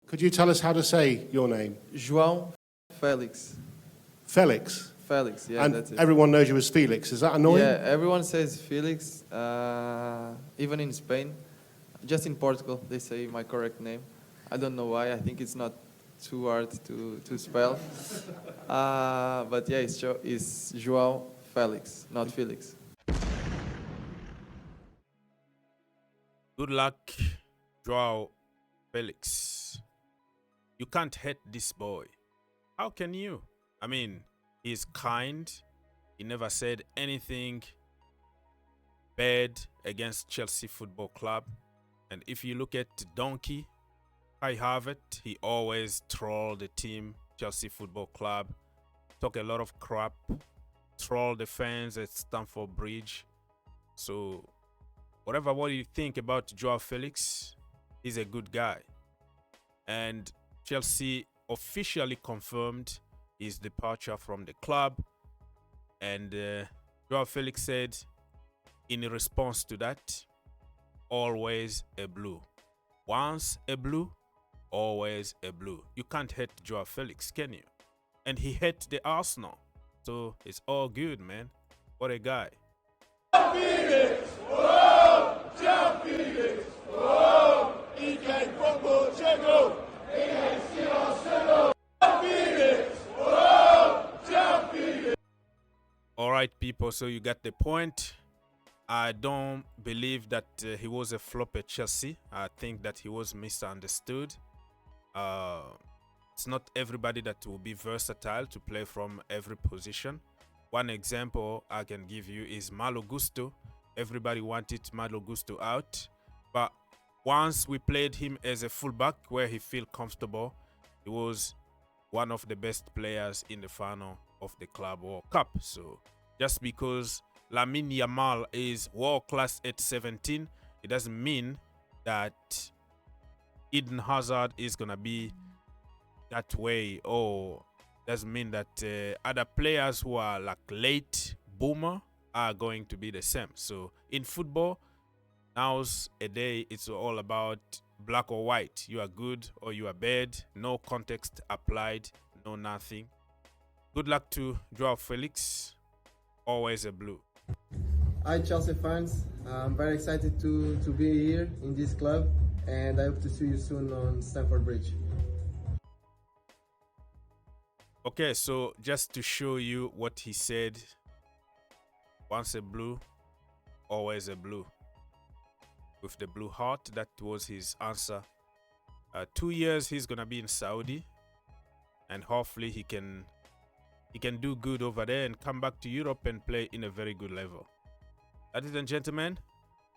Could you tell us how to say your name? Joao Felix. Felix? Felix, yeah, and that's it. Everyone knows you as Felix. Is that annoying? Yeah, everyone says Felix, even in Spain. Just in Portugal, they say my correct name. I don't know why. I think it's not too hard to spell. But yeah, it's Joao Felix, not Felix. Good luck, Joao Felix. You can't hate this boy. How can you? I mean, he's kind. He never said anything bad against Chelsea Football Club. And if you look at Donkey, Kai Havertz, he always troll the team, Chelsea Football Club, talk a lot of crap, troll the fans at Stamford Bridge. So, what you think about Joao Felix, he's a good guy. And Chelsea officially confirmed his departure from the club. And Joao Felix said, in response to that, always a blue. Once a blue, always a blue. You can't hate Joao Felix, can you? And he hit the Arsenal. So it's all good, man. What a guy. Felix! Oh! Joao Felix! Oh! All right, people, so you got the point. I don't believe that he was a flop at Chelsea. I think that he was misunderstood. It's not everybody that will be versatile to play from every position. One example I can give you is Malo Gusto. Everybody wanted Malo Gusto out. But once we played him as a fullback where he feel comfortable, he was one of the best players in the final of the Club World Cup. So just because Lamine Yamal is world class at 17, it doesn't mean that Eden Hazard is gonna be that way, or doesn't mean that other players who are like late boomer are going to be the same. So in football, now's a day, it's all about black or white. You are good or you are bad. No context applied, no nothing. Good luck to Joao Felix. Always a blue. Hi Chelsea fans, I'm very excited to be here in this club, and I hope to see you soon on Stamford Bridge. Okay, so just to show you what he said, once a blue, always a blue. With the blue heart, that was his answer. 2 years he's gonna be in Saudi, and hopefully he can do good over there and come back to Europe and play in a very good level. Ladies and gentlemen,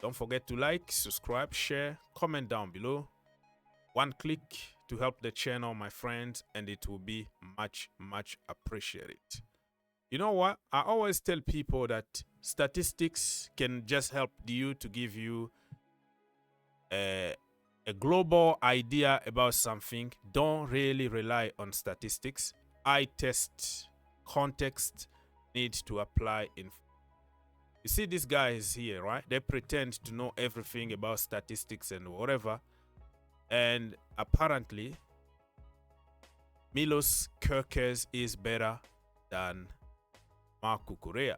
don't forget to like, subscribe, share, comment down below. One click to help the channel, my friends, and it will be much, much appreciated. You know what? I always tell people that statistics can just help you to give you a global idea about something. Don't really rely on statistics. Eye test, context need to apply in. You see these guys here, right? They pretend to know everything about statistics and whatever. And apparently, Milos Kerkez is better than Marc Cucurella.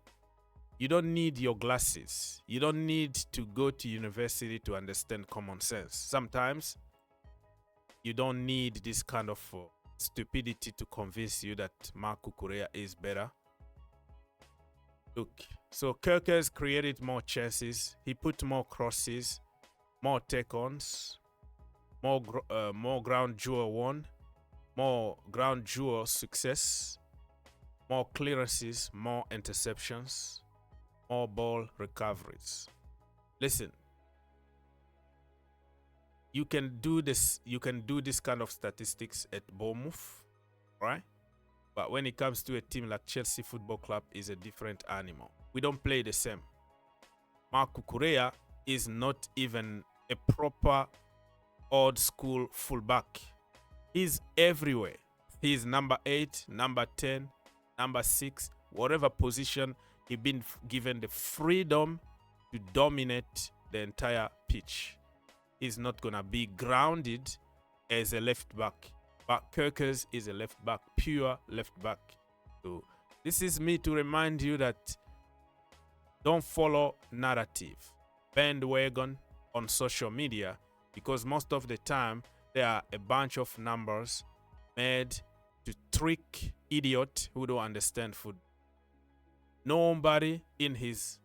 You don't need your glasses. You don't need to go to university to understand common sense. Sometimes, you don't need this kind of stupidity to convince you that Marc Cucurella is better. Look, so Kerkez created more chances. He put more crosses, more take-ons, more ground duel won, more ground duel success, more clearances, more interceptions, more ball recoveries. Listen, you can do this kind of statistics at Bournemouth, right? But when it comes to a team like Chelsea Football Club, is a different animal. We don't play the same. Marc Cucurella is not even a proper old school fullback. He's everywhere. He's number 8, number 10, number 6, whatever position. He's been given the freedom to dominate the entire pitch. He's not gonna be grounded as a left back, but Kerkers is a left back, pure left back. So this is me to remind you that don't follow narrative, bandwagon on social media, because most of the time there are a bunch of numbers made to trick idiot who don't understand football. Nobody in his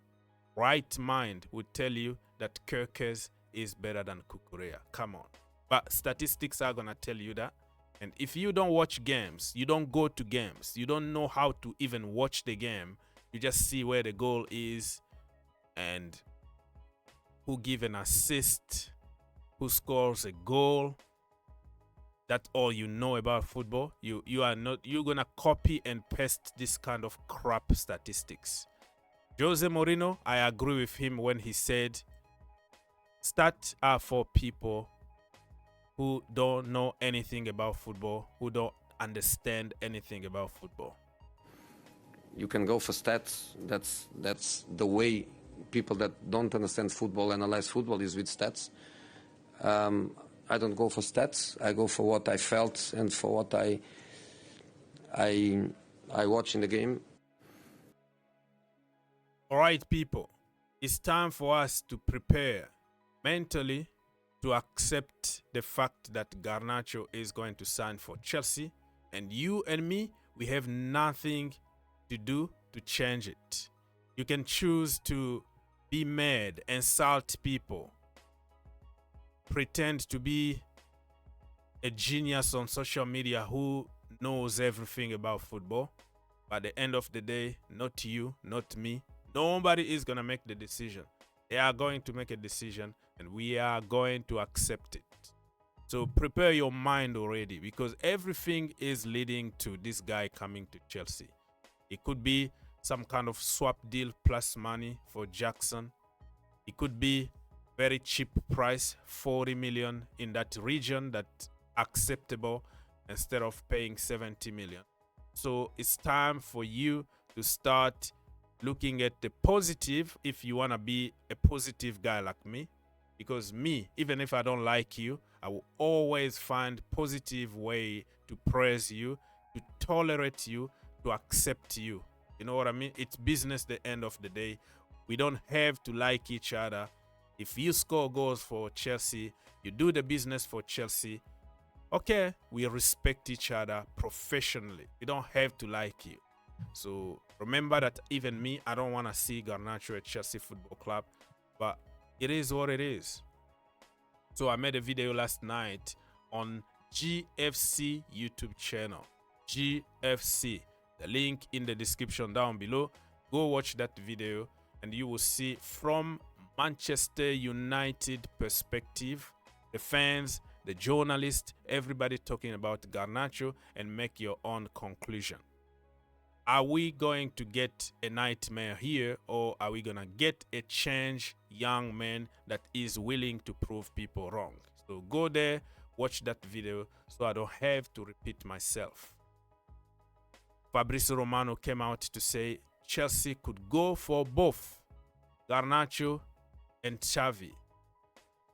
right mind would tell you that Kerkers is better than Cucurella. Come on. But statistics are going to tell you that. And if you don't watch games, you don't go to games, you don't know how to even watch the game, you just see where the goal is and who give an assist, who scores a goal. That's all you know about football. You're gonna copy and paste this kind of crap statistics. Jose Mourinho, I agree with him when he said stats are for people who don't know anything about football, who don't understand anything about football. You can go for stats. That's the way people that don't understand football analyze football, is with stats. I don't go for stats. I go for what I felt and for what I watch in the game. All right, people, it's time for us to prepare mentally to accept the fact that Garnacho is going to sign for Chelsea, and you and me, we have nothing to do to change it. You can choose to be mad, insult people, pretend to be a genius on social media who knows everything about football. But at the end of the day, not you, not me, nobody is going to make the decision. They are going to make a decision, and we are going to accept it. So prepare your mind already, because everything is leading to this guy coming to Chelsea. It could be some kind of swap deal plus money for Jackson. It could be very cheap price, 40 million in that region, that's acceptable, instead of paying 70 million. So it's time for you to start looking at the positive if you want to be a positive guy like me. Because me, even if I don't like you, I will always find positive way to praise you, to tolerate you, to accept you. You know what I mean? It's business the end of the day. We don't have to like each other. If you score goals for Chelsea, you do the business for Chelsea, okay, we respect each other professionally. We don't have to like you. So remember that even me, I don't want to see Garnacho at Chelsea Football Club, but it is what it is. So I made a video last night on GFC YouTube channel. GFC. The link in the description down below. Go watch that video and you will see from Manchester United perspective, the fans, the journalists, everybody talking about Garnacho, and make your own conclusion. Are we going to get a nightmare here, or are we going to get a change young man that is willing to prove people wrong? So go there, watch that video so I don't have to repeat myself. Fabrizio Romano came out to say Chelsea could go for both Garnacho and Xavi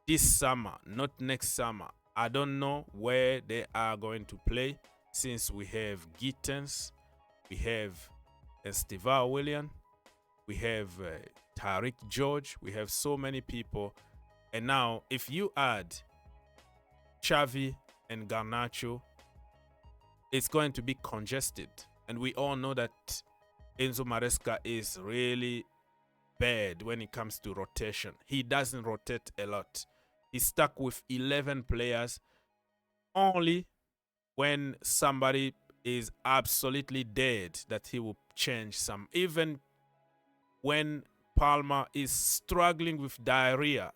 this summer, not next summer. I don't know where they are going to play, since we have Gittens, we have Estevan William, we have Tariq George, we have so many people. And now if you add Xavi and Garnacho, it's going to be congested. And we all know that Enzo Maresca is really bad when it comes to rotation. He doesn't rotate a lot. He's stuck with 11 players. Only when somebody is absolutely dead that he will change some. Even when Palmer is struggling with diarrhea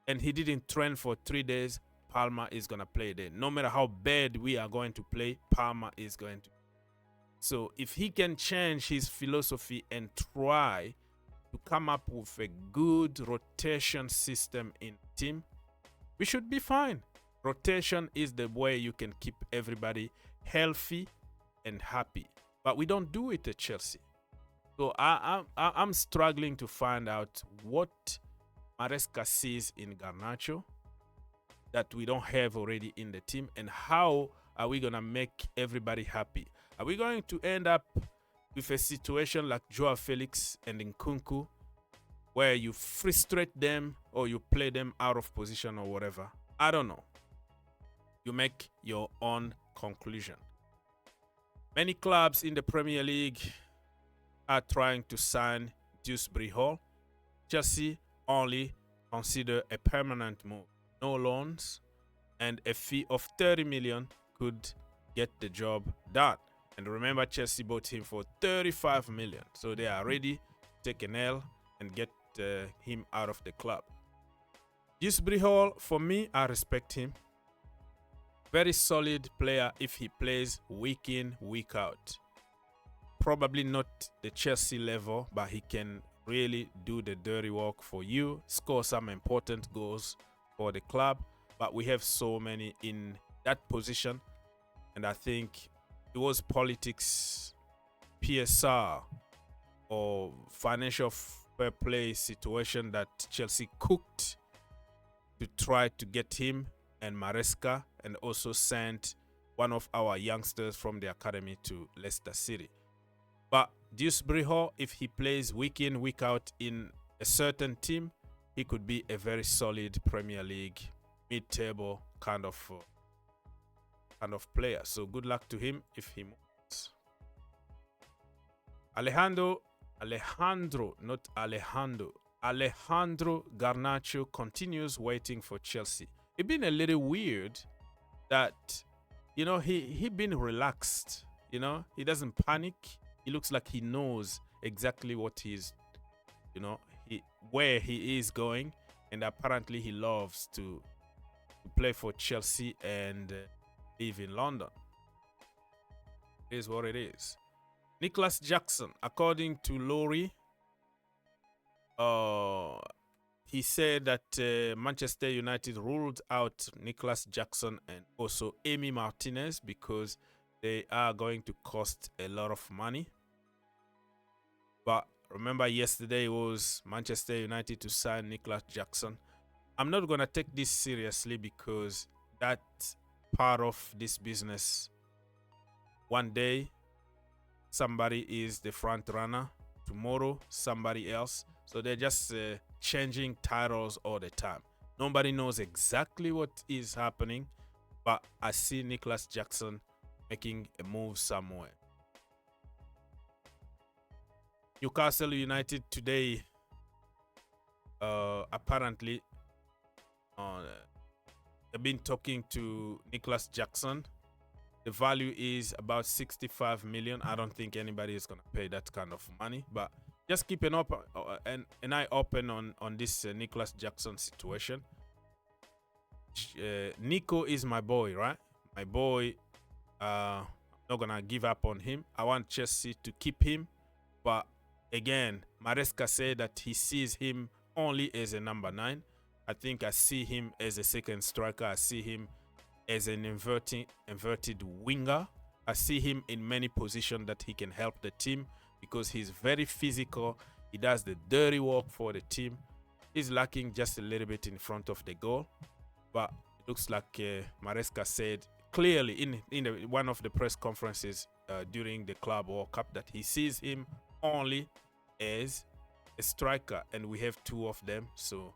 and he didn't train for 3 days, Palmer is going to play there. No matter how bad we are going to play, Palmer is going to. So if he can change his philosophy and try to come up with a good rotation system in team, we should be fine. Rotation is the way you can keep everybody healthy and happy. But we don't do it at Chelsea. So I'm struggling to find out what Maresca sees in Garnacho that we don't have already in the team, and how are we going to make everybody happy? Are we going to end up with a situation like Joao Felix and Nkunku, where you frustrate them or you play them out of position or whatever? I don't know. You make your own conclusion. Many clubs in the Premier League are trying to sign Dewsbury Hall. Chelsea only consider a permanent move. No loans, and a fee of 30 million could get the job done. And remember, Chelsea bought him for 35 million. So they are ready to take an L and get him out of the club. Dewsbury Hall, for me, I respect him. Very solid player if he plays week in, week out. Probably not the Chelsea level, but he can really do the dirty work for you, score some important goals for the club. But we have so many in that position, and I think it was politics, PSR, or financial fair play situation that Chelsea cooked to try to get him and Maresca, and also sent one of our youngsters from the academy to Leicester City. But Dewsbury Hall, if he plays week in, week out in a certain team, he could be a very solid Premier League mid-table kind of player. So good luck to him if he moves. Alejandro Garnacho continues waiting for Chelsea. It's been a little weird that, you know, he been relaxed. You know, he doesn't panic. He looks like he knows exactly what he's, you know, where he is going, and apparently he loves to play for Chelsea and live in London. It is what it is. Nicolas Jackson, according to Laurie, he said that Manchester United ruled out Nicolas Jackson and also Emi Martinez because they are going to cost a lot of money. But remember, yesterday was Manchester United to sign Nicolas Jackson. I'm not going to take this seriously because that part of this business, one day somebody is the front runner, tomorrow somebody else. So they're just changing titles all the time. Nobody knows exactly what is happening, but I see Nicolas Jackson making a move somewhere. Newcastle United today apparently they've been talking to Nicolas Jackson. The value is about 65 million. I don't think anybody is going to pay that kind of money, but just keep an eye open on this Nicolas Jackson situation. Nico is my boy, right? My boy. I'm not going to give up on him. I want Chelsea to keep him, but again, Maresca said that he sees him only as a number 9. I think I see him as a second striker. I see him as an inverted winger. I see him in many positions that he can help the team because he's very physical. He does the dirty work for the team. He's lacking just a little bit in front of the goal. But it looks like Maresca said clearly in one of the press conferences during the Club World Cup that he sees him only as a striker, and we have 2 of them, so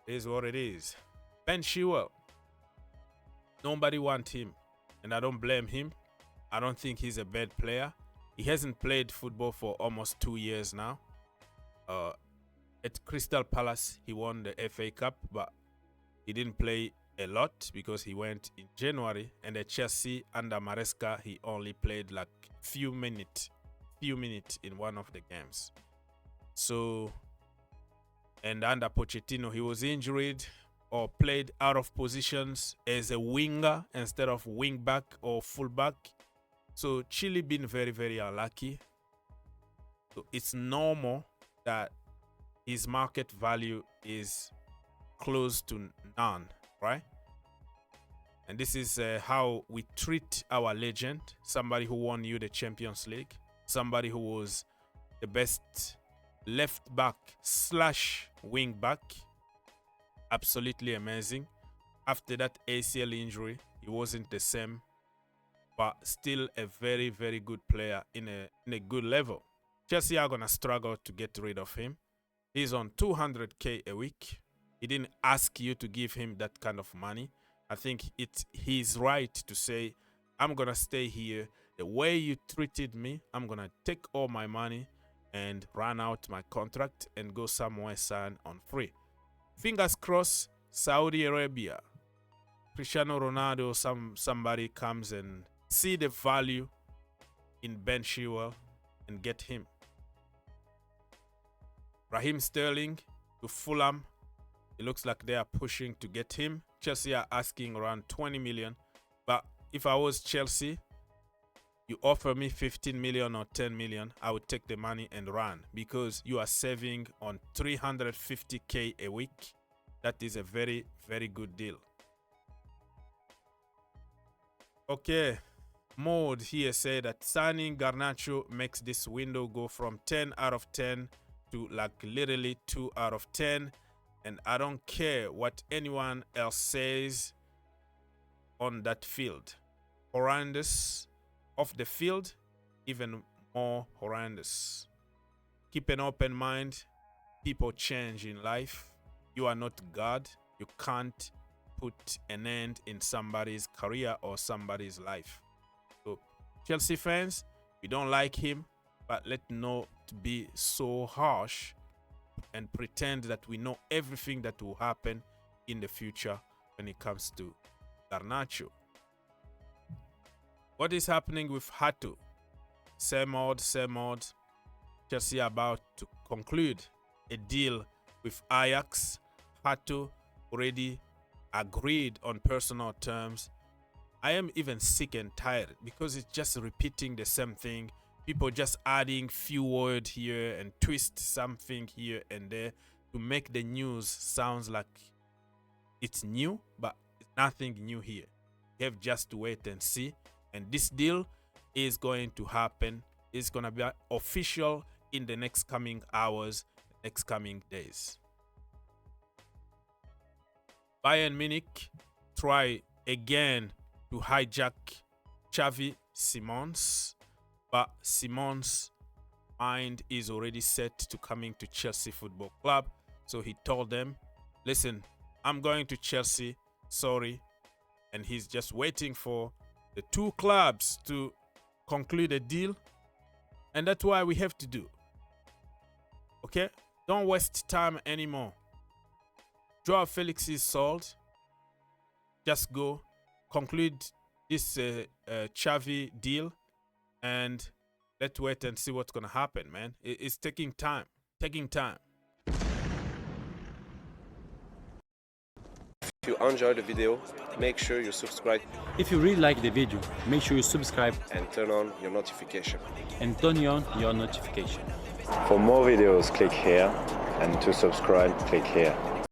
it is what it is. Ben Chilwell, nobody wants him, and I don't blame him. I don't think he's a bad player. He hasn't played football for almost 2 years now. At Crystal Palace, he won the FA Cup, but he didn't play a lot because he went in January, and at Chelsea under Maresca, he only played like few minutes in one of the games. So, and under Pochettino, he was injured or played out of positions as a winger instead of wing back or full back. So Chile been very, very unlucky. So it's normal that his market value is close to none, right? And this is how we treat our legend, somebody who won you the Champions League, somebody who was the best left back / wing back. absolutely amazing. After that ACL injury, he wasn't the same, but still a very, very good player in a good level. Chelsea are going to struggle to get rid of him. He's on 200K a week. He didn't ask you to give him that kind of money. I think he's right to say, I'm going to stay here. The way you treated me, I'm going to take all my money and run out my contract and go somewhere sign on free. Fingers crossed, Saudi Arabia, Cristiano Ronaldo, somebody comes and see the value in Ben Chilwell and get him. Raheem Sterling to Fulham. It looks like they are pushing to get him. Chelsea are asking around 20 million. But if I was Chelsea, you offer me 15 million or 10 million, I would take the money and run, because you are saving on 350K a week. That is a very, very good deal. Okay, Maud here said that signing Garnacho makes this window go from 10 out of 10 to like literally 2 out of 10. And I don't care what anyone else says on that field. Horrendous. Off the field, even more horrendous. Keep an open mind. People change in life. You are not God. You can't put an end in somebody's career or somebody's life. So, Chelsea fans, we don't like him, but let's not be so harsh and pretend that we know everything that will happen in the future when it comes to Garnacho. What is happening with Hato? Same old, same old. Chelsea about to conclude a deal with Ajax. Hato already agreed on personal terms. I am even sick and tired because it's just repeating the same thing. People just adding few words here and twist something here and there to make the news sounds like it's new, but it's nothing new here. You have just to wait and see. And this deal is going to happen. It's going to be official in the next coming hours, next coming days. Bayern Munich try again to hijack Xavi Simons, but Simons' mind is already set to coming to Chelsea Football Club. So he told them, listen, I'm going to Chelsea, sorry. And he's just waiting for the two clubs to conclude a deal, and that's why we have to do. Okay? Don't waste time anymore. Joao Felix is sold. Just go conclude this Xavi deal, and let's wait and see what's gonna happen, man. It's taking time. Taking time. If you enjoyed the video, make sure you subscribe If you really like the video, make sure you subscribe and turn on your notification. and turn on your notification. For more videos, click here, and to subscribe, click here.